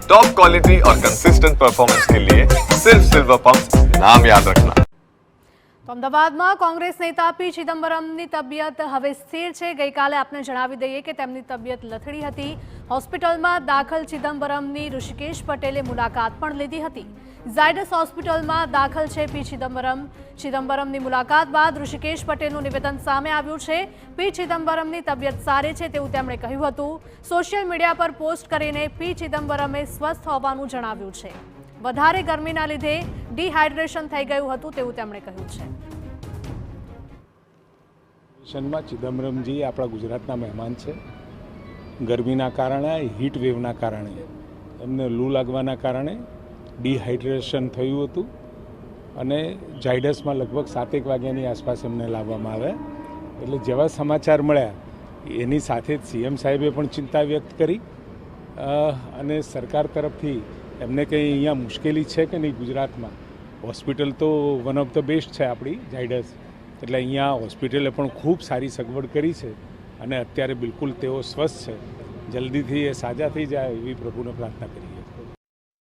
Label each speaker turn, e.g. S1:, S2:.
S1: Top quality और consistent performance के लिए सिर्फ सिल्वर पंप नाम याद रखना।
S2: તો અમદાવાદમાં કોંગ્રેસ નેતા પી ચિદમ્બરમની તબિયત હવે સ્થિર છે। ગઈકાલે આપને જણાવી દઈએ કે તેમની તબિયત લથડી હતી। હોસ્પિટલમાં દાખલ ચિદમ્બરમની ઋષિકેશ પટેલે મુલાકાત પણ લીધી હતી। ઝાયડસ હોસ્પિટલમાં દાખલ છે પી ચિદમ્બરમ। ચિદમ્બરમની મુલાકાત બાદ ઋષિકેશ પટેલનું નિવેદન સામે આવ્યું છે। પી ચિદમ્બરમની તબિયત સારી છે તેવું તેમણે કહ્યું હતું। સોશિયલ મીડિયા પર પોસ્ટ કરીને પી ચિદમ્બરમે સ્વસ્થ હોવાનું જણાવ્યું છે। વધારે ગરમીના લીધે ડિહાઇડ્રેશન થઈ ગયું હતું તેવું તેમણે કહ્યું છે।
S3: ચિદમ્બરમજી આપણા ગુજરાતના મહેમાન છે। ગરમીના કારણે, હીટ વેવના કારણે, એમને લૂ લાગવાના કારણે ડિહાઇડ્રેશન થયું હતું અને ઝાયડસમાં લગભગ 7 વાગ્યાની આસપાસ એમને લાવવામાં આવ્યા। એટલે જેવા સમાચાર મળ્યા એની સાથે જ સીએમ સાહેબે પણ ચિંતા વ્યક્ત કરી અને સરકાર તરફથી એમને કંઈ અહીંયા મુશ્કેલી છે કે નહીં ગુજરાતમાં? હોસ્પિટલ તો વન ઓફ ધ બેસ્ટ છે આપણી ઝાયડસ, એટલે અહીંયા હોસ્પિટલે પણ ખૂબ સારી સગવડ કરી છે અને અત્યારે બિલકુલ તેઓ સ્વસ્થ છે। જલ્દીથી એ સાજા થઈ જાય એવી પ્રભુને પ્રાર્થના કરી।